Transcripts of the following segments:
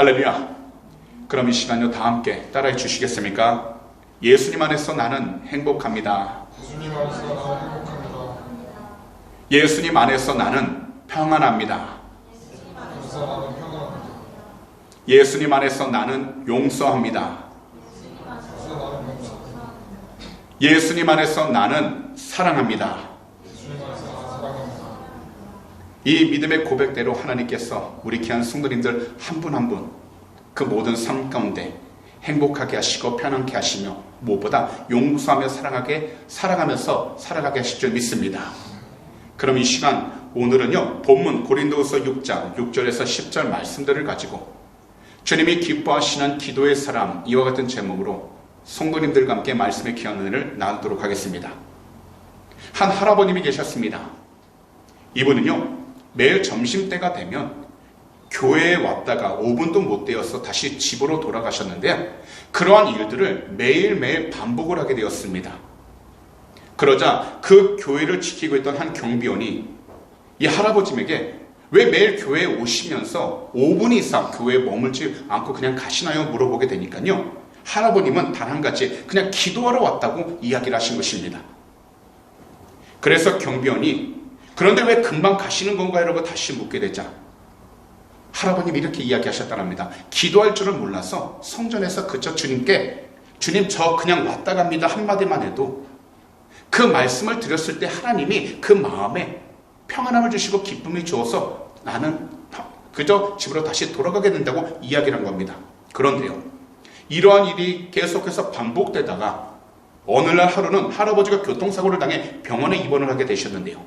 할렐루야. 그럼 이 시간요 다 함께 따라해 주시겠습니까? 예수님 안에서 나는 행복합니다. 예수님 안에서 나는 행복합니다. 예수님 안에서 나는 평안합니다. 그래서 나는 평안합니다. 예수님 안에서 나는 용서합니다. 그래서 나는 용서합니다. 예수님 안에서 나는 사랑합니다. 예수님 안에서 나는 사랑합니다. 이 믿음의 고백대로 하나님께서 우리 귀한 성도님들 한 분 한 분 그 모든 삶 가운데 행복하게 하시고 편안케 하시며 무엇보다 용서하며 사랑하면서 살아가게 하실 줄 믿습니다. 그럼 이 시간 오늘은요 본문 고린도후서 6장 6절에서 10절 말씀들을 가지고 주님이 기뻐하시는 기도의 사람 이와 같은 제목으로 성도님들과 함께 말씀의 귀한 은혜를 나누도록 하겠습니다. 한 할아버님이 계셨습니다. 이분은요 매일 점심때가 되면 교회에 왔다가 5분도 못 되어서 다시 집으로 돌아가셨는데 그러한 일들을 매일매일 반복을 하게 되었습니다. 그러자 그 교회를 지키고 있던 한 경비원이 이 할아버님에게 왜 매일 교회에 오시면서 5분 이상 교회에 머물지 않고 그냥 가시나요? 물어보게 되니까요. 할아버님은 단 한 가지 그냥 기도하러 왔다고 이야기를 하신 것입니다. 그래서 경비원이 그런데 왜 금방 가시는 건가요? 라고 다시 묻게 되자 할아버님이 이렇게 이야기하셨다랍니다. 기도할 줄을 몰라서 성전에서 그저 주님께 주님 저 그냥 왔다 갑니다 한마디만 해도 그 말씀을 드렸을 때 하나님이 그 마음에 평안함을 주시고 기쁨이 주어서 나는 그저 집으로 다시 돌아가게 된다고 이야기를 한 겁니다. 그런데요 이러한 일이 계속해서 반복되다가 어느 날 하루는 할아버지가 교통사고를 당해 병원에 입원을 하게 되셨는데요.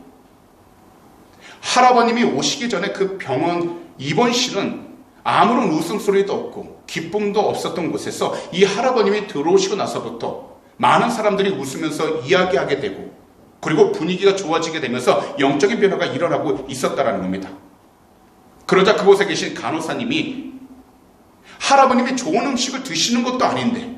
할아버님이 오시기 전에 그 병원 입원실은 아무런 웃음소리도 없고 기쁨도 없었던 곳에서 이 할아버님이 들어오시고 나서부터 많은 사람들이 웃으면서 이야기하게 되고 그리고 분위기가 좋아지게 되면서 영적인 변화가 일어나고 있었다는 겁니다. 그러자 그곳에 계신 간호사님이 할아버님이 좋은 음식을 드시는 것도 아닌데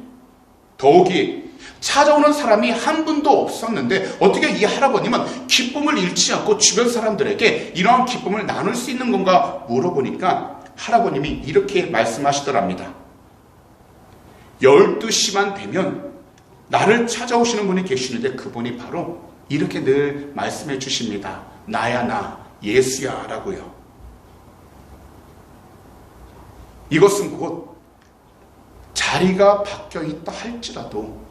더욱이 찾아오는 사람이 한 분도 없었는데 어떻게 이 할아버님은 기쁨을 잃지 않고 주변 사람들에게 이러한 기쁨을 나눌 수 있는 건가 물어보니까 할아버님이 이렇게 말씀하시더랍니다. 12시만 되면 나를 찾아오시는 분이 계시는데 그분이 바로 이렇게 늘 말씀해 주십니다. 나야 나 예수야 라고요. 이것은 곧 자리가 바뀌어 있다 할지라도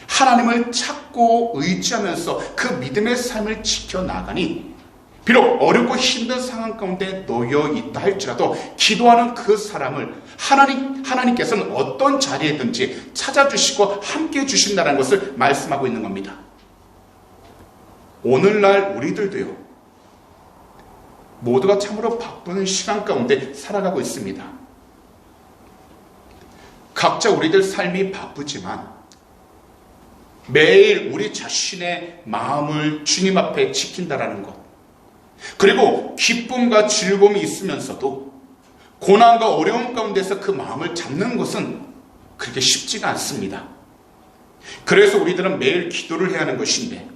하나님을 찾고 의지하면서 그 믿음의 삶을 지켜나가니 비록 어렵고 힘든 상황 가운데 놓여 있다 할지라도 기도하는 그 사람을 하나님께서는 어떤 자리에든지 찾아주시고 함께해 주신다는 것을 말씀하고 있는 겁니다. 오늘날 우리들도요 모두가 참으로 바쁜 시간 가운데 살아가고 있습니다. 각자 우리들 삶이 바쁘지만 매일 우리 자신의 마음을 주님 앞에 지킨다라는 것 그리고 기쁨과 즐거움이 있으면서도 고난과 어려움 가운데서 그 마음을 잡는 것은 그렇게 쉽지가 않습니다. 그래서 우리들은 매일 기도를 해야 하는 것인데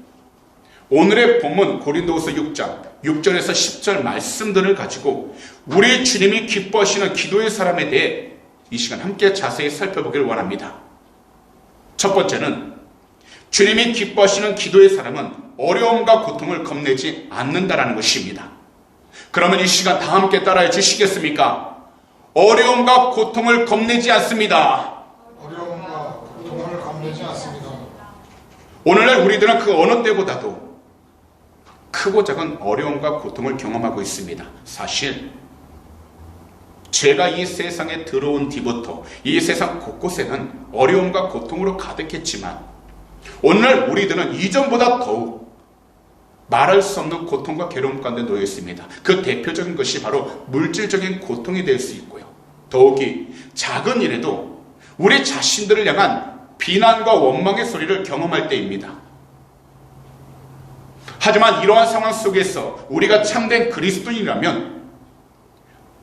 오늘의 본문 고린도후서 6장 6절에서 10절 말씀들을 가지고 우리 주님이 기뻐하시는 기도의 사람에 대해 이 시간 함께 자세히 살펴보기를 원합니다. 첫 번째는 주님이 기뻐하시는 기도의 사람은 어려움과 고통을 겁내지 않는다라는 것입니다. 그러면 이 시간 다 함께 따라해 주시겠습니까? 어려움과 고통을 겁내지 않습니다. 어려움과 고통을 겁내지 않습니다. 오늘날 우리들은 그 어느 때보다도 크고 작은 어려움과 고통을 경험하고 있습니다. 사실 제가 이 세상에 들어온 뒤부터 이 세상 곳곳에는 어려움과 고통으로 가득했지만 오늘날 우리들은 이전보다 더욱 말할 수 없는 고통과 괴로움 가운데 놓여 있습니다. 그 대표적인 것이 바로 물질적인 고통이 될 수 있고요. 더욱이 작은 일에도 우리 자신들을 향한 비난과 원망의 소리를 경험할 때입니다. 하지만 이러한 상황 속에서 우리가 참된 그리스도인이라면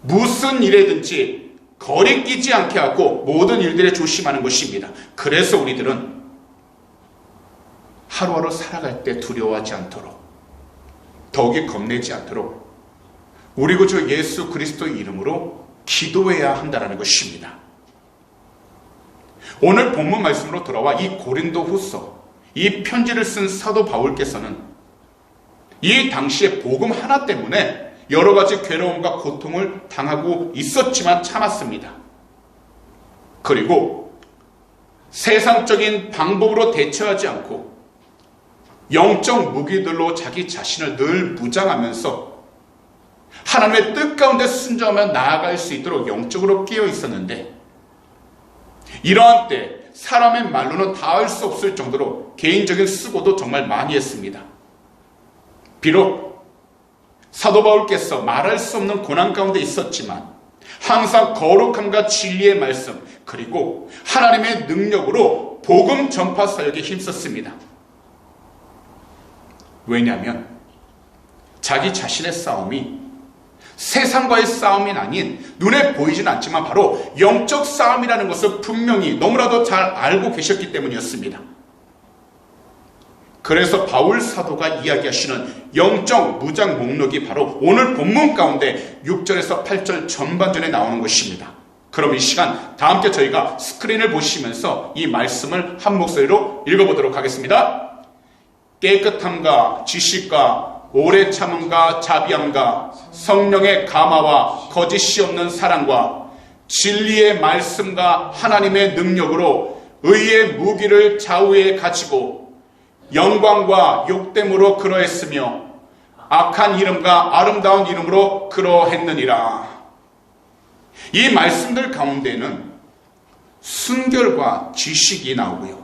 무슨 일에든지 거리끼지 않게 하고 모든 일들에 조심하는 것입니다. 그래서 우리들은 하루하루 살아갈 때 두려워하지 않도록 더욱이 겁내지 않도록 우리 구주 예수 그리스도의 이름으로 기도해야 한다는 것입니다. 오늘 본문 말씀으로 돌아와 이 고린도후서, 이 편지를 쓴 사도 바울께서는 이 당시에 복음 하나 때문에 여러 가지 괴로움과 고통을 당하고 있었지만 참았습니다. 그리고 세상적인 방법으로 대처하지 않고 영적 무기들로 자기 자신을 늘 무장하면서 하나님의 뜻 가운데 순종하며 나아갈 수 있도록 영적으로 깨어 있었는데, 이러한 때 사람의 말로는 닿을 수 없을 정도로 개인적인 수고도 정말 많이 했습니다. 비록 사도 바울께서 말할 수 없는 고난 가운데 있었지만 항상 거룩함과 진리의 말씀, 그리고 하나님의 능력으로 복음 전파 사역에 힘썼습니다. 왜냐하면 자기 자신의 싸움이 세상과의 싸움이 아닌 눈에 보이진 않지만 바로 영적 싸움이라는 것을 분명히 너무나도 잘 알고 계셨기 때문이었습니다. 그래서 바울 사도가 이야기하시는 영적 무장 목록이 바로 오늘 본문 가운데 6절에서 8절 전반전에 나오는 것입니다. 그럼 이 시간 다 함께 저희가 스크린을 보시면서 이 말씀을 한 목소리로 읽어보도록 하겠습니다. 깨끗함과 지식과 오래 참음과 자비함과 성령의 감화와 거짓이 없는 사랑과 진리의 말씀과 하나님의 능력으로 의의 무기를 좌우에 가지고 영광과 욕됨으로 그러했으며 악한 이름과 아름다운 이름으로 그러했느니라. 이 말씀들 가운데는 순결과 지식이 나오고요,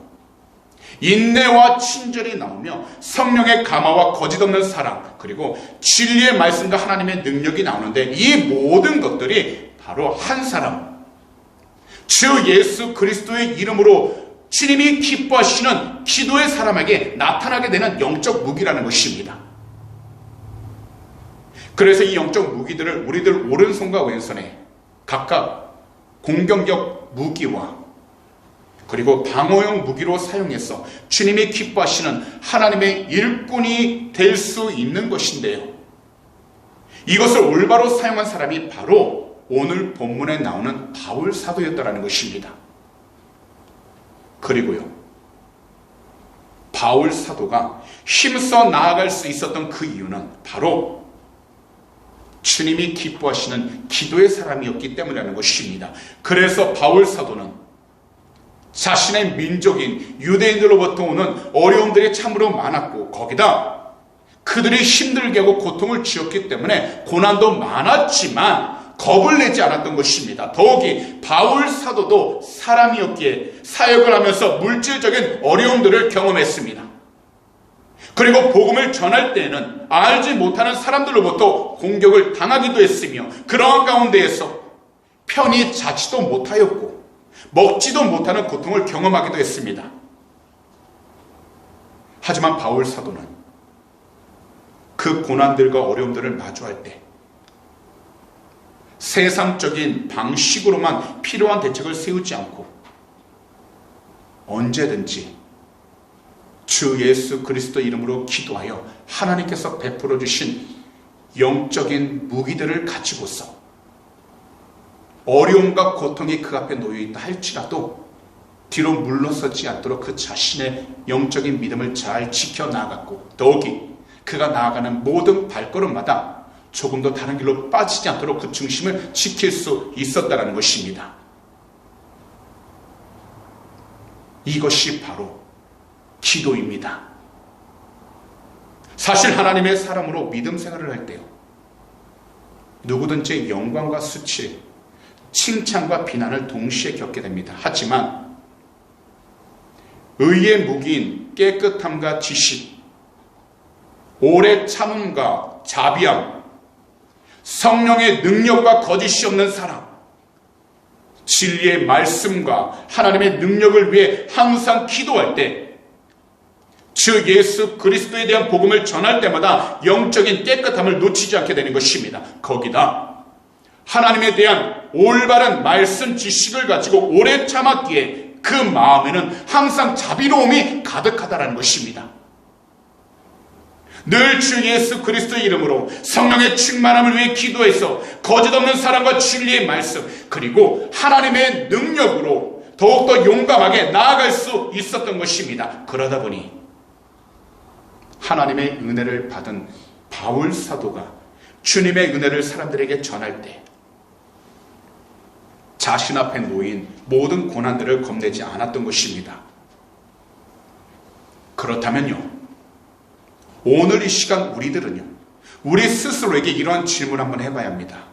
인내와 친절이 나오며 성령의 감화와 거짓없는 사랑, 그리고 진리의 말씀과 하나님의 능력이 나오는데, 이 모든 것들이 바로 한 사람, 주 예수 그리스도의 이름으로 주님이 기뻐하시는 기도의 사람에게 나타나게 되는 영적 무기라는 것입니다. 그래서 이 영적 무기들을 우리들 오른손과 왼손에 각각 공격력 무기와 그리고 방어용 무기로 사용해서 주님이 기뻐하시는 하나님의 일꾼이 될 수 있는 것인데요, 이것을 올바로 사용한 사람이 바로 오늘 본문에 나오는 바울 사도였다는 것입니다. 그리고요, 바울 사도가 힘써 나아갈 수 있었던 그 이유는 바로 주님이 기뻐하시는 기도의 사람이었기 때문이라는 것입니다. 그래서 바울 사도는 자신의 민족인 유대인들로부터 오는 어려움들이 참으로 많았고, 거기다 그들이 힘들게 하고 고통을 지었기 때문에 고난도 많았지만 겁을 내지 않았던 것입니다. 더욱이 바울 사도도 사람이었기에 사역을 하면서 물질적인 어려움들을 경험했습니다. 그리고 복음을 전할 때에는 알지 못하는 사람들로부터 공격을 당하기도 했으며, 그러한 가운데에서 편히 자지도 못하였고 먹지도 못하는 고통을 경험하기도 했습니다. 하지만 바울 사도는 그 고난들과 어려움들을 마주할 때 세상적인 방식으로만 필요한 대책을 세우지 않고 언제든지 주 예수 그리스도 이름으로 기도하여 하나님께서 베풀어 주신 영적인 무기들을 가지고서 어려움과 고통이 그 앞에 놓여있다 할지라도 뒤로 물러서지 않도록 그 자신의 영적인 믿음을 잘 지켜나갔고, 더욱이 그가 나아가는 모든 발걸음마다 조금 더 다른 길로 빠지지 않도록 그 중심을 지킬 수 있었다는 것입니다. 이것이 바로 기도입니다. 사실 하나님의 사람으로 믿음 생활을 할 때요, 누구든지 영광과 수치, 칭찬과 비난을 동시에 겪게 됩니다. 하지만 의의 무기인 깨끗함과 지식, 오래 참음과 자비함, 성령의 능력과 거짓이 없는 사랑, 진리의 말씀과 하나님의 능력을 위해 항상 기도할 때, 주 예수 그리스도에 대한 복음을 전할 때마다 영적인 깨끗함을 놓치지 않게 되는 것입니다. 거기다 하나님에 대한 올바른 말씀 지식을 가지고 오래 참았기에 그 마음에는 항상 자비로움이 가득하다는 것입니다. 늘 주 예수 그리스도의 이름으로 성령의 충만함을 위해 기도해서 거짓없는 사랑과 진리의 말씀 그리고 하나님의 능력으로 더욱더 용감하게 나아갈 수 있었던 것입니다. 그러다 보니 하나님의 은혜를 받은 바울 사도가 주님의 은혜를 사람들에게 전할 때 자신 앞에 놓인 모든 고난들을 겁내지 않았던 것입니다. 그렇다면요, 오늘 이 시간 우리들은요, 우리 스스로에게 이러한 질문 한번 해봐야 합니다.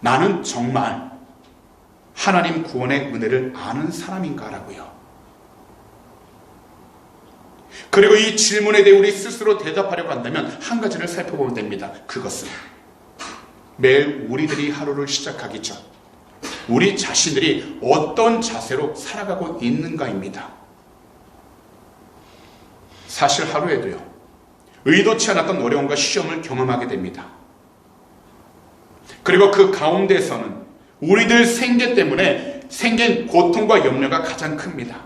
나는 정말 하나님 구원의 은혜를 아는 사람인가라고요. 그리고 이 질문에 대해 우리 스스로 대답하려고 한다면 한 가지를 살펴보면 됩니다. 그것은 매일 우리들이 하루를 시작하기 전 우리 자신들이 어떤 자세로 살아가고 있는가입니다. 사실 하루에도요, 의도치 않았던 어려움과 시험을 경험하게 됩니다. 그리고 그 가운데에서는 우리들 생계 때문에 생긴 고통과 염려가 가장 큽니다.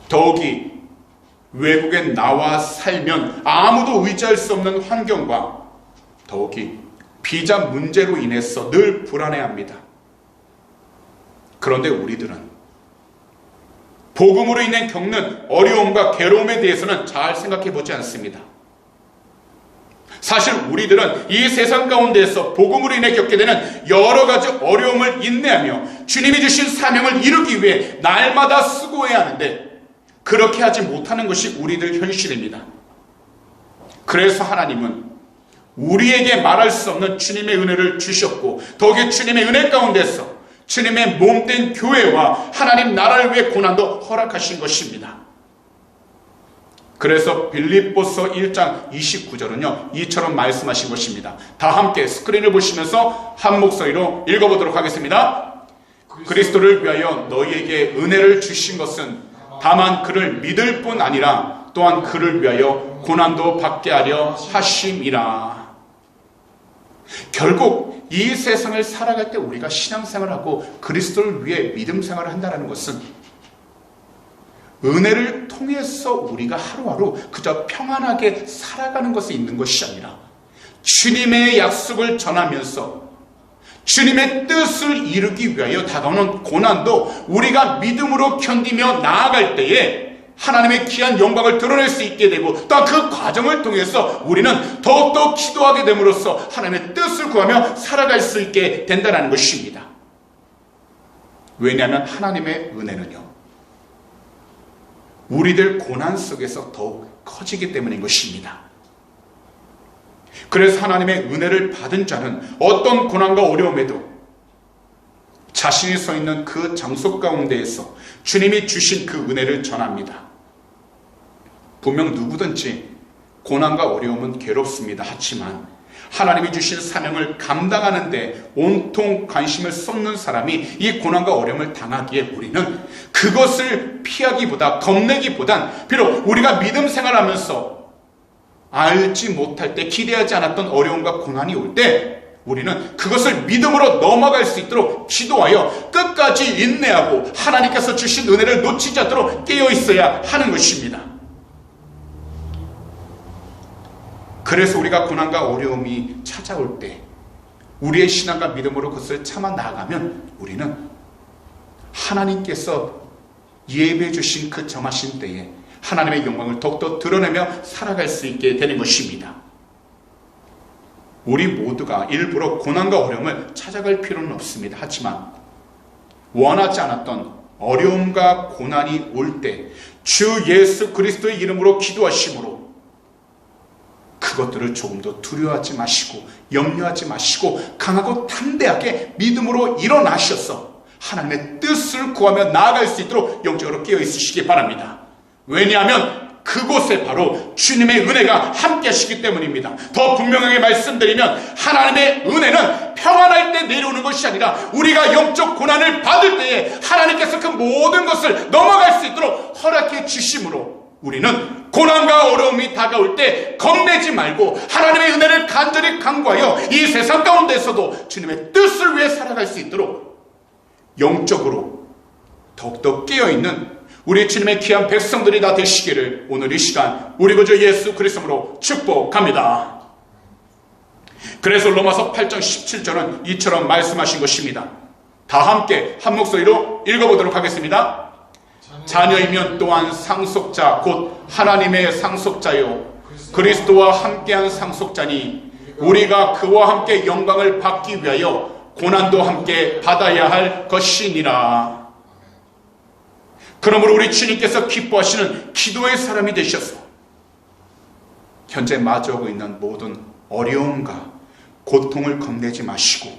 더욱이 외국에 나와 살면 아무도 의지할 수 없는 환경과 더욱이 비자 문제로 인해서 늘 불안해합니다. 그런데 우리들은 복음으로 인해 겪는 어려움과 괴로움에 대해서는 잘 생각해 보지 않습니다. 사실 우리들은 이 세상 가운데에서 복음으로 인해 겪게 되는 여러 가지 어려움을 인내하며 주님이 주신 사명을 이루기 위해 날마다 수고해야 하는데 그렇게 하지 못하는 것이 우리들 현실입니다. 그래서 하나님은 우리에게 말할 수 없는 주님의 은혜를 주셨고 더욱이 주님의 은혜 가운데서 주님의 몸된 교회와 하나님 나라를 위해 고난도 허락하신 것입니다. 그래서 빌립보서 1장 29절은요 이처럼 말씀하신 것입니다. 다 함께 스크린을 보시면서 한 목소리로 읽어보도록 하겠습니다. 그리스도를 위하여 너희에게 은혜를 주신 것은 다만 그를 믿을 뿐 아니라 또한 그를 위하여 고난도 받게 하려 하심이라. 결국 이 세상을 살아갈 때 우리가 신앙생활하고 그리스도를 위해 믿음생활을 한다는 것은 은혜를 통해서 우리가 하루하루 그저 평안하게 살아가는 것에 있는 것이 아니라 주님의 약속을 전하면서 주님의 뜻을 이루기 위하여 다가오는 고난도 우리가 믿음으로 견디며 나아갈 때에 하나님의 귀한 영광을 드러낼 수 있게 되고 또 그 과정을 통해서 우리는 더욱더 기도하게 됨으로써 하나님의 뜻을 구하며 살아갈 수 있게 된다는 것입니다. 왜냐하면 하나님의 은혜는요 우리들 고난 속에서 더욱 커지기 때문인 것입니다. 그래서 하나님의 은혜를 받은 자는 어떤 고난과 어려움에도 자신이 서 있는 그 장소 가운데에서 주님이 주신 그 은혜를 전합니다. 분명 누구든지 고난과 어려움은 괴롭습니다. 하지만 하나님이 주신 사명을 감당하는데 온통 관심을 쏟는 사람이 이 고난과 어려움을 당하기에 우리는 그것을 피하기보다 겁내기보단 비록 우리가 믿음 생활하면서 알지 못할 때 기대하지 않았던 어려움과 고난이 올 때 우리는 그것을 믿음으로 넘어갈 수 있도록 기도하여 끝까지 인내하고 하나님께서 주신 은혜를 놓치지 않도록 깨어 있어야 하는 것입니다. 그래서 우리가 고난과 어려움이 찾아올 때 우리의 신앙과 믿음으로 그것을 참아 나아가면 우리는 하나님께서 예배해 주신 그 정하신 때에 하나님의 영광을 더욱더 드러내며 살아갈 수 있게 되는 것입니다. 우리 모두가 일부러 고난과 어려움을 찾아갈 필요는 없습니다. 하지만 원하지 않았던 어려움과 고난이 올 때 주 예수 그리스도의 이름으로 기도하심으로 그것들을 조금 더 두려워하지 마시고 염려하지 마시고 강하고 담대하게 믿음으로 일어나셔서 하나님의 뜻을 구하며 나아갈 수 있도록 영적으로 깨어 있으시기 바랍니다. 왜냐하면 그곳에 바로 주님의 은혜가 함께 하시기 때문입니다. 더 분명하게 말씀드리면 하나님의 은혜는 평안할 때 내려오는 것이 아니라 우리가 영적 고난을 받을 때에 하나님께서 그 모든 것을 넘어갈 수 있도록 허락해 주심으로 우리는 고난과 어려움이 다가올 때 겁내지 말고 하나님의 은혜를 간절히 간구하여 이 세상 가운데서도 주님의 뜻을 위해 살아갈 수 있도록 영적으로 더욱더 깨어있는 우리 주님의 귀한 백성들이 다 되시기를 오늘 이 시간 우리 구주 예수 그리스도로 축복합니다. 그래서 로마서 8장 17절은 이처럼 말씀하신 것입니다. 다 함께 한 목소리로 읽어보도록 하겠습니다. 자녀이면 또한 상속자 곧 하나님의 상속자요 그리스도와 함께한 상속자니 우리가 그와 함께 영광을 받기 위하여 고난도 함께 받아야 할 것이니라. 그러므로 우리 주님께서 기뻐하시는 기도의 사람이 되셔서 현재 마주하고 있는 모든 어려움과 고통을 겁내지 마시고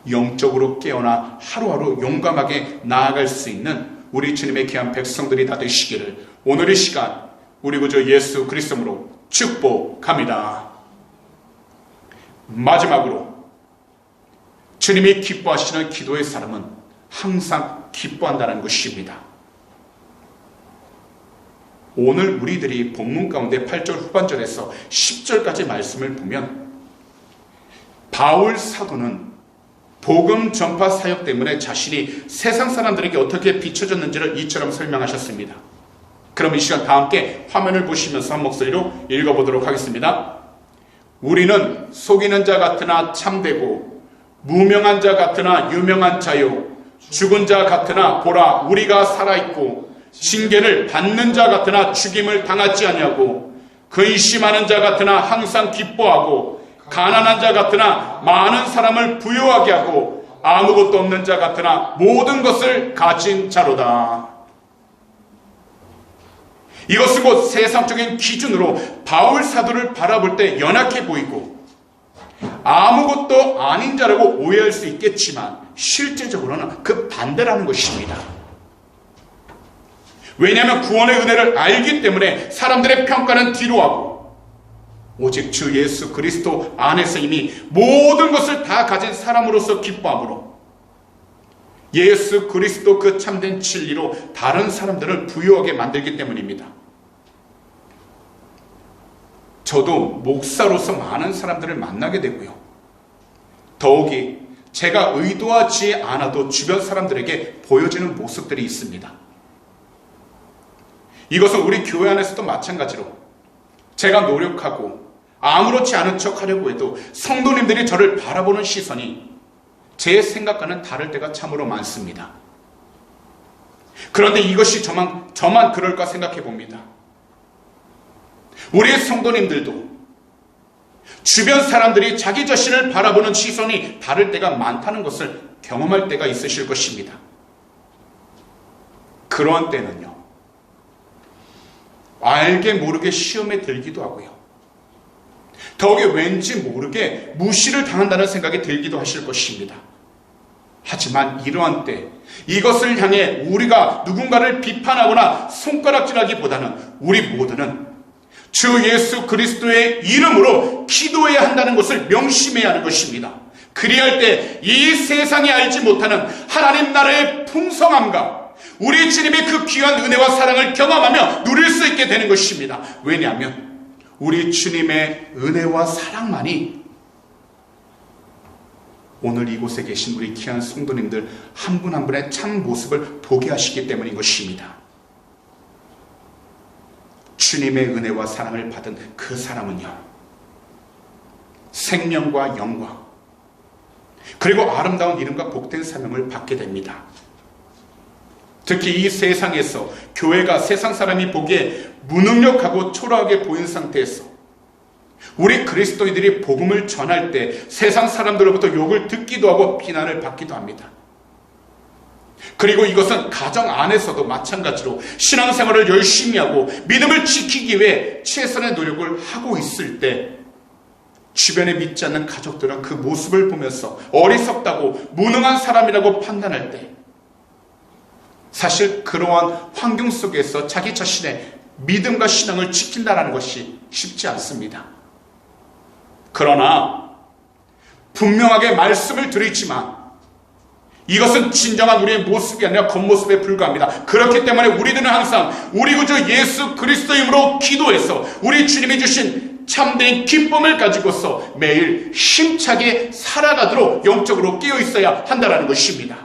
영적으로 깨어나 하루하루 용감하게 나아갈 수 있는 우리 주님의 귀한 백성들이 다 되시기를 오늘 이 시간 우리 구주 예수 그리스도로 축복합니다. 마지막으로 주님이 기뻐하시는 기도의 사람은 항상 기뻐한다는 것입니다. 오늘 우리들이 본문 가운데 8절 후반절에서 10절까지 말씀을 보면 바울 사도는 복음 전파 사역 때문에 자신이 세상 사람들에게 어떻게 비춰졌는지를 이처럼 설명하셨습니다. 그럼 이 시간 다 함께 화면을 보시면서 한 목소리로 읽어보도록 하겠습니다. 우리는 속이는 자 같으나 참되고 무명한 자 같으나 유명한 자요 죽은 자 같으나 보라 우리가 살아있고 징계를 받는 자 같으나 죽임을 당하지 아니하고 근심하는 자 같으나 항상 기뻐하고 가난한 자 같으나 많은 사람을 부유하게 하고 아무것도 없는 자 같으나 모든 것을 가진 자로다. 이것은 곧 세상적인 기준으로 바울 사도를 바라볼 때 연약해 보이고 아무것도 아닌 자라고 오해할 수 있겠지만 실제적으로는 그 반대라는 것입니다. 왜냐하면 구원의 은혜를 알기 때문에 사람들의 평가는 뒤로하고 오직 주 예수 그리스도 안에서 이미 모든 것을 다 가진 사람으로서 기뻐함으로 예수 그리스도 그 참된 진리로 다른 사람들을 부유하게 만들기 때문입니다. 저도 목사로서 많은 사람들을 만나게 되고요. 더욱이 제가 의도하지 않아도 주변 사람들에게 보여지는 모습들이 있습니다. 이것은 우리 교회 안에서도 마찬가지로 제가 노력하고 아무렇지 않은 척 하려고 해도 성도님들이 저를 바라보는 시선이 제 생각과는 다를 때가 참으로 많습니다. 그런데 이것이 저만 그럴까 생각해 봅니다. 우리의 성도님들도 주변 사람들이 자기 자신을 바라보는 시선이 다를 때가 많다는 것을 경험할 때가 있으실 것입니다. 그러한 때는요, 알게 모르게 시험에 들기도 하고요. 더욱이 왠지 모르게 무시를 당한다는 생각이 들기도 하실 것입니다. 하지만 이러한 때 이것을 향해 우리가 누군가를 비판하거나 손가락질하기보다는 우리 모두는 주 예수 그리스도의 이름으로 기도해야 한다는 것을 명심해야 하는 것입니다. 그리할 때 이 세상이 알지 못하는 하나님 나라의 풍성함과 우리 주님의 그 귀한 은혜와 사랑을 경험하며 누릴 수 있게 되는 것입니다. 왜냐하면 우리 주님의 은혜와 사랑만이 오늘 이곳에 계신 우리 귀한 성도님들 한 분 한 분의 참 모습을 보게 하시기 때문인 것입니다. 주님의 은혜와 사랑을 받은 그 사람은요, 생명과 영광 그리고 아름다운 이름과 복된 사명을 받게 됩니다. 특히 이 세상에서 교회가 세상 사람이 보기에 무능력하고 초라하게 보인 상태에서 우리 그리스도인들이 복음을 전할 때 세상 사람들로부터 욕을 듣기도 하고 비난을 받기도 합니다. 그리고 이것은 가정 안에서도 마찬가지로 신앙생활을 열심히 하고 믿음을 지키기 위해 최선의 노력을 하고 있을 때 주변에 믿지 않는 가족들은 그 모습을 보면서 어리석다고 무능한 사람이라고 판단할 때 사실 그러한 환경 속에서 자기 자신의 믿음과 신앙을 지킨다는 것이 쉽지 않습니다. 그러나 분명하게 말씀을 드리지만 이것은 진정한 우리의 모습이 아니라 겉모습에 불과합니다. 그렇기 때문에 우리들은 항상 우리 구주 예수 그리스도 이름으로 기도해서 우리 주님이 주신 참된 기쁨을 가지고서 매일 힘차게 살아가도록 영적으로 깨어 있어야 한다는 것입니다.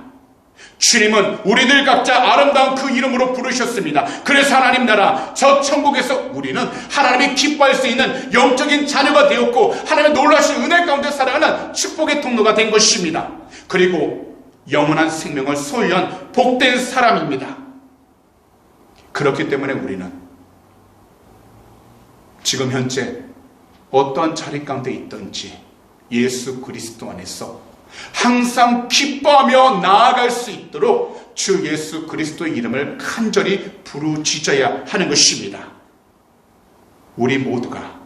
주님은 우리들 각자 아름다운 그 이름으로 부르셨습니다. 그래서 하나님 나라 저 천국에서 우리는 하나님이 기뻐할 수 있는 영적인 자녀가 되었고 하나님의 놀라신 은혜 가운데 살아가는 축복의 통로가 된 것입니다. 그리고 영원한 생명을 소유한 복된 사람입니다. 그렇기 때문에 우리는 지금 현재 어떠한 자리 가운데 있든지 예수 그리스도 안에서 항상 기뻐하며 나아갈 수 있도록 주 예수 그리스도의 이름을 간절히 부르짖어야 하는 것입니다. 우리 모두가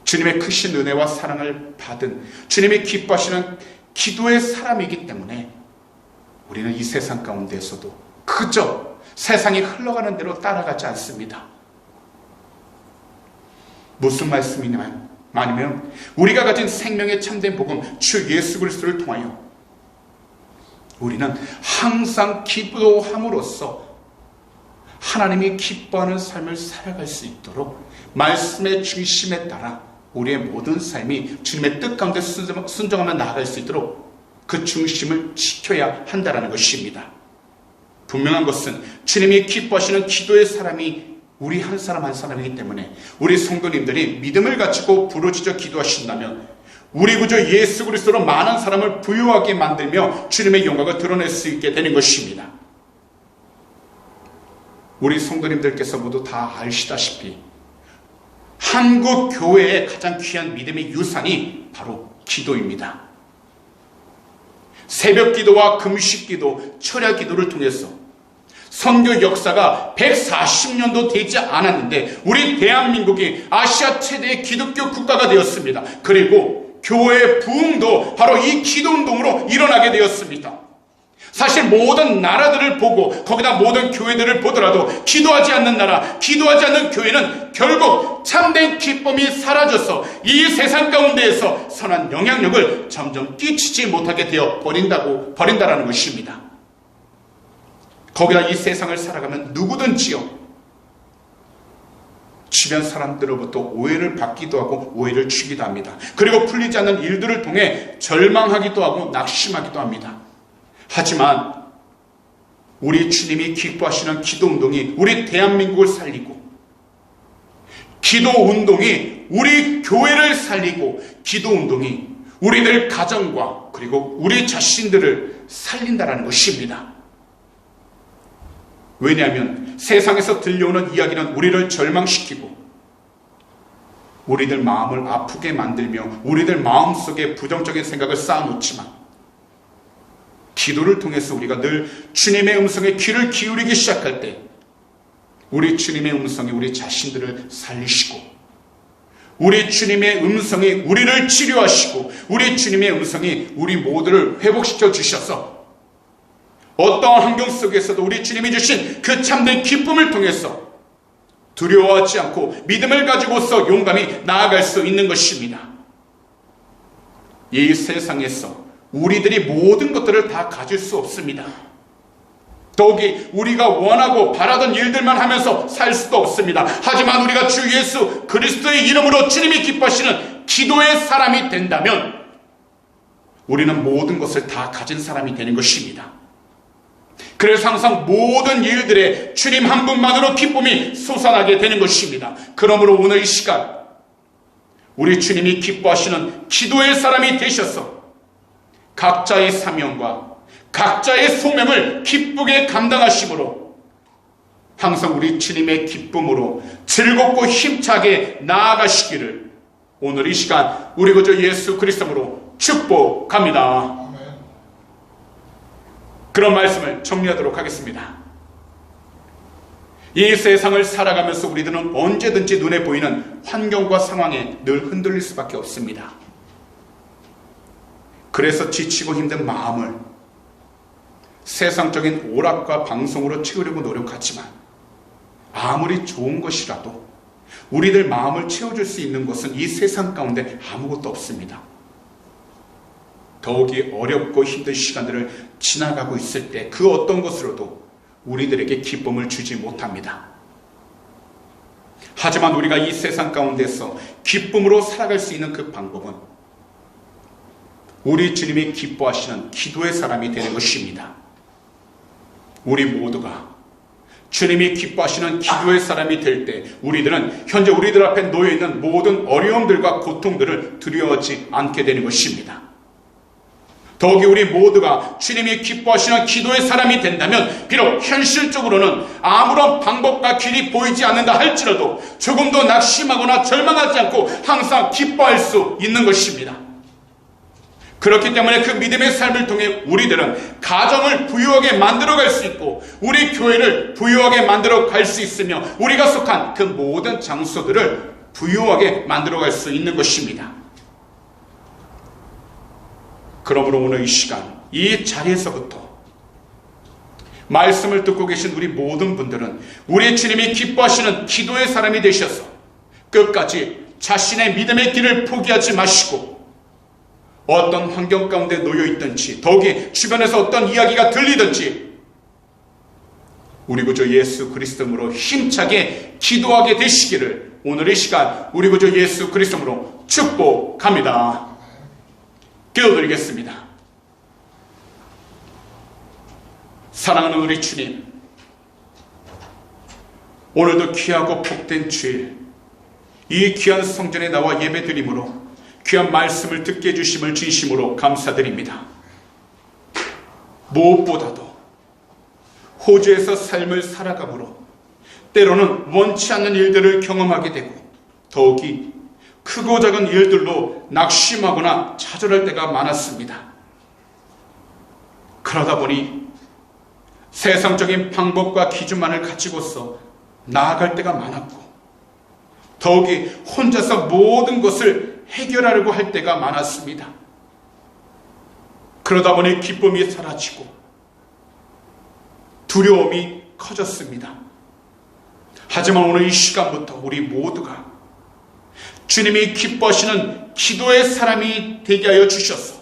주님의 크신 은혜와 사랑을 받은 주님이 기뻐하시는 기도의 사람이기 때문에 우리는 이 세상 가운데서도 그저 세상이 흘러가는 대로 따라가지 않습니다. 무슨 말씀이냐면 아니면 우리가 가진 생명의 참된 복음 주 예수 그리스도를 통하여 우리는 항상 기도함으로써 하나님이 기뻐하는 삶을 살아갈 수 있도록 말씀의 중심에 따라 우리의 모든 삶이 주님의 뜻 가운데 순종하며 나아갈 수 있도록 그 중심을 지켜야 한다는 것입니다. 분명한 것은 주님이 기뻐하시는 기도의 사람이 우리 한 사람 한 사람이기 때문에 우리 성도님들이 믿음을 가지고 부르짖어 기도하신다면 우리 구주 예수 그리스도로 많은 사람을 부유하게 만들며 주님의 영광을 드러낼 수 있게 되는 것입니다. 우리 성도님들께서 모두 다 아시다시피 한국 교회의 가장 귀한 믿음의 유산이 바로 기도입니다. 새벽 기도와 금식 기도, 철야 기도를 통해서 선교 역사가 140년도 되지 않았는데 우리 대한민국이 아시아 최대의 기독교 국가가 되었습니다. 그리고 교회의 부흥도 바로 이 기도운동으로 일어나게 되었습니다. 사실 모든 나라들을 보고 거기다 모든 교회들을 보더라도 기도하지 않는 나라, 기도하지 않는 교회는 결국 참된 기쁨이 사라져서 이 세상 가운데에서 선한 영향력을 점점 끼치지 못하게 되어 버린다라는 것입니다. 거기다 이 세상을 살아가면 누구든지요 주변 사람들로부터 오해를 받기도 하고 오해를 주기도 합니다. 그리고 풀리지 않는 일들을 통해 절망하기도 하고 낙심하기도 합니다. 하지만 우리 주님이 기뻐하시는 기도운동이 우리 대한민국을 살리고 기도운동이 우리 교회를 살리고 기도운동이 우리들 가정과 그리고 우리 자신들을 살린다는 것입니다. 왜냐하면 세상에서 들려오는 이야기는 우리를 절망시키고 우리들 마음을 아프게 만들며 우리들 마음속에 부정적인 생각을 쌓아놓지만 기도를 통해서 우리가 늘 주님의 음성에 귀를 기울이기 시작할 때 우리 주님의 음성이 우리 자신들을 살리시고 우리 주님의 음성이 우리를 치료하시고 우리 주님의 음성이 우리 모두를 회복시켜 주셔서 어떠한 환경 속에서도 우리 주님이 주신 그 참된 기쁨을 통해서 두려워하지 않고 믿음을 가지고서 용감히 나아갈 수 있는 것입니다. 이 세상에서 우리들이 모든 것들을 다 가질 수 없습니다. 더욱이 우리가 원하고 바라던 일들만 하면서 살 수도 없습니다. 하지만 우리가 주 예수 그리스도의 이름으로 주님이 기뻐하시는 기도의 사람이 된다면 우리는 모든 것을 다 가진 사람이 되는 것입니다. 그래서 항상 모든 일들에 주님 한 분만으로 기쁨이 솟아나게 되는 것입니다. 그러므로 오늘 이 시간 우리 주님이 기뻐하시는 기도의 사람이 되셔서 각자의 사명과 각자의 소명을 기쁘게 감당하심으로 항상 우리 주님의 기쁨으로 즐겁고 힘차게 나아가시기를 오늘 이 시간 우리 구주 예수 그리스도로 축복합니다. 그런 말씀을 정리하도록 하겠습니다. 이 세상을 살아가면서 우리들은 언제든지 눈에 보이는 환경과 상황에 늘 흔들릴 수밖에 없습니다. 그래서 지치고 힘든 마음을 세상적인 오락과 방송으로 채우려고 노력하지만 아무리 좋은 것이라도 우리들 마음을 채워줄 수 있는 것은 이 세상 가운데 아무것도 없습니다. 더욱이 어렵고 힘든 시간들을 지나가고 있을 때 그 어떤 것으로도 우리들에게 기쁨을 주지 못합니다. 하지만 우리가 이 세상 가운데서 기쁨으로 살아갈 수 있는 그 방법은 우리 주님이 기뻐하시는 기도의 사람이 되는 것입니다. 우리 모두가 주님이 기뻐하시는 기도의 사람이 될 때 우리들은 현재 우리들 앞에 놓여있는 모든 어려움들과 고통들을 두려워하지 않게 되는 것입니다. 더욱이 우리 모두가 주님이 기뻐하시는 기도의 사람이 된다면 비록 현실적으로는 아무런 방법과 길이 보이지 않는다 할지라도 조금도 낙심하거나 절망하지 않고 항상 기뻐할 수 있는 것입니다. 그렇기 때문에 그 믿음의 삶을 통해 우리들은 가정을 부유하게 만들어갈 수 있고 우리 교회를 부유하게 만들어갈 수 있으며 우리가 속한 그 모든 장소들을 부유하게 만들어갈 수 있는 것입니다. 그러므로 오늘 이 시간 이 자리에서부터 말씀을 듣고 계신 우리 모든 분들은 우리 주님이 기뻐하시는 기도의 사람이 되셔서 끝까지 자신의 믿음의 길을 포기하지 마시고 어떤 환경 가운데 놓여 있든지 더욱이 주변에서 어떤 이야기가 들리든지 우리 구주 예수 그리스도로 힘차게 기도하게 되시기를 오늘 이 시간 우리 구주 예수 그리스도로 축복합니다. 기도드리겠습니다. 사랑하는 우리 주님, 오늘도 귀하고 복된 주일 이 귀한 성전에 나와 예배드림으로 귀한 말씀을 듣게 해주심을 진심으로 감사드립니다. 무엇보다도 호주에서 삶을 살아감으로 때로는 원치 않는 일들을 경험하게 되고 더욱이 크고 작은 일들로 낙심하거나 좌절할 때가 많았습니다. 그러다 보니 세상적인 방법과 기준만을 가지고서 나아갈 때가 많았고 더욱이 혼자서 모든 것을 해결하려고 할 때가 많았습니다. 그러다 보니 기쁨이 사라지고 두려움이 커졌습니다. 하지만 오늘 이 시간부터 우리 모두가 주님이 기뻐하시는 기도의 사람이 되게 하여 주셔서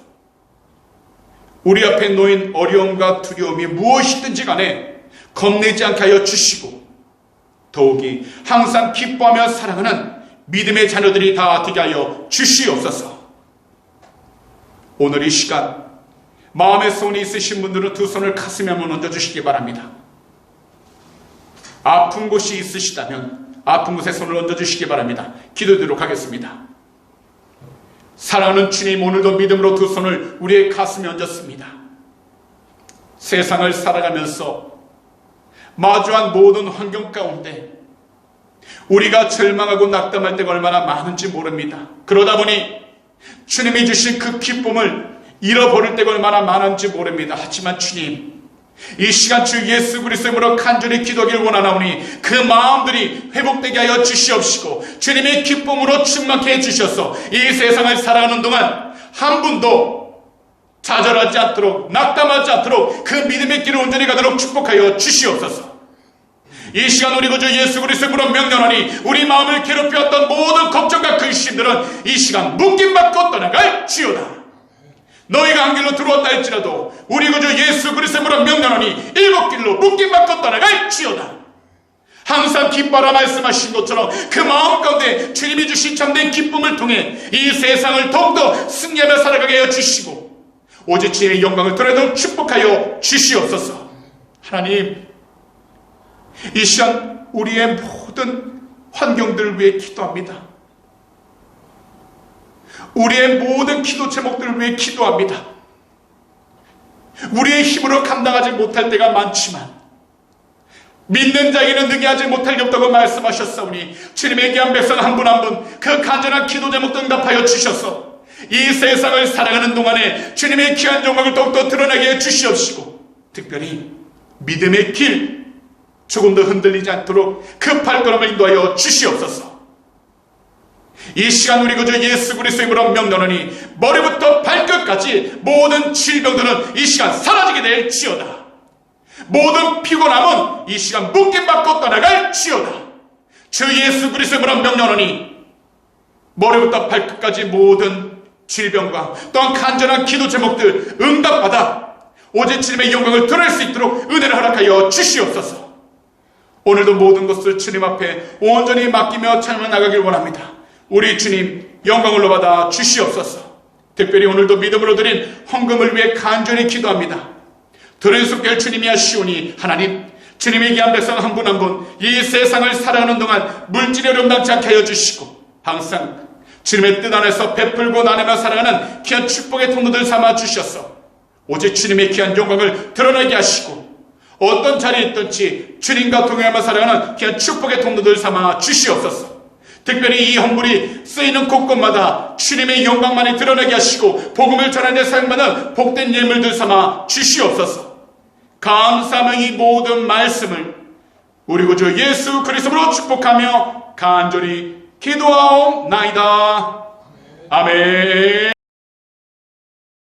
우리 앞에 놓인 어려움과 두려움이 무엇이든지 간에 겁내지 않게 하여 주시고 더욱이 항상 기뻐하며 사랑하는 믿음의 자녀들이 다 되게 하여 주시옵소서. 오늘 이 시간 마음의 소원이 있으신 분들은 두 손을 가슴에 한번 얹어주시기 바랍니다. 아픈 곳이 있으시다면 아픈 곳에 손을 얹어주시기 바랍니다. 기도드리도록 하겠습니다. 사랑하는 주님, 오늘도 믿음으로 두 손을 우리의 가슴에 얹었습니다. 세상을 살아가면서 마주한 모든 환경 가운데 우리가 절망하고 낙담할 때가 얼마나 많은지 모릅니다. 그러다 보니 주님이 주신 그 기쁨을 잃어버릴 때가 얼마나 많은지 모릅니다. 하지만 주님, 이 시간 주 예수 그리스도의 이름으로 간절히 기도하기를 원하나오니 그 마음들이 회복되게 하여 주시옵시고 주님의 기쁨으로 충만케 해주셔서 이 세상을 살아가는 동안 한 분도 좌절하지 않도록 낙담하지 않도록 그 믿음의 길을 온전히 가도록 축복하여 주시옵소서. 이 시간 우리 구주 예수 그리스도의 이름으로 명령하니 우리 마음을 괴롭혔던 모든 걱정과 근심들은 이 시간 묶임받고 떠나갈지어다. 너희가 한 길로 들어왔다 할지라도 우리 구주 예수 그리스도의 이름으로 명령하니 일곱 길로 묶임받고 떠나갈지어다. 항상 기뻐라 말씀하신 것처럼 그 마음 가운데 주님이 주신 참된 기쁨을 통해 이 세상을 더욱더 승리하며 살아가게 하여 주시고 오직 주님의 영광을 드러내도록 축복하여 주시옵소서. 하나님, 이 시간 우리의 모든 환경들을 위해 기도합니다. 우리의 모든 기도 제목들을 위해 기도합니다. 우리의 힘으로 감당하지 못할 때가 많지만 믿는 자에게는 능히 하지 못할 게 없다고 말씀하셨사오니 주님의 귀한 백성 한 분 한 분 그 간절한 기도 제목도 응답하여 주셔서 이 세상을 살아가는 동안에 주님의 귀한 영광을 더욱더 드러나게 해 주시옵시고 특별히 믿음의 길 조금 더 흔들리지 않도록 그 발걸음을 인도하여 주시옵소서. 이 시간 우리 구주 예수 그리스도의 이름으로 명령하니 머리부터 발끝까지 모든 질병들은 이 시간 사라지게 될지어다. 모든 피곤함은 이 시간 묶임받고 떠나갈지어다. 주 예수 그리스도의 이름으로 명령하니 머리부터 발끝까지 모든 질병과 또한 간절한 기도 제목들 응답받아 오직 주님의 영광을 드러낼 수 있도록 은혜를 허락하여 주시옵소서. 오늘도 모든 것을 주님 앞에 온전히 맡기며 찬양해 나가길 원합니다. 우리 주님 영광을 받아 주시옵소서. 특별히 오늘도 믿음으로 드린 헌금을 위해 간절히 기도합니다. 들은 숲길 주님이 하시오니 하나님, 주님의 귀한 백성 한 분 한 분 이 세상을 살아가는 동안 물질에 름당치 않게 하여 주시고 항상 주님의 뜻 안에서 베풀고 나누며 살아가는 귀한 축복의 통로들 삼아 주셔서 오직 주님의 귀한 영광을 드러내게 하시고 어떤 자리에 있든지 주님과 동행하며 살아가는 귀한 축복의 통로들 삼아 주시옵소서. 특별히 이 헌물이 쓰이는 곳곳마다 주님의 영광만이 드러나게 하시고 복음을 전하는 데 사용받는 복된 예물들 삼아 주시옵소서. 감사하며 이 모든 말씀을 우리 구주 예수 그리스도로 축복하며 간절히 기도하옵나이다. 아멘.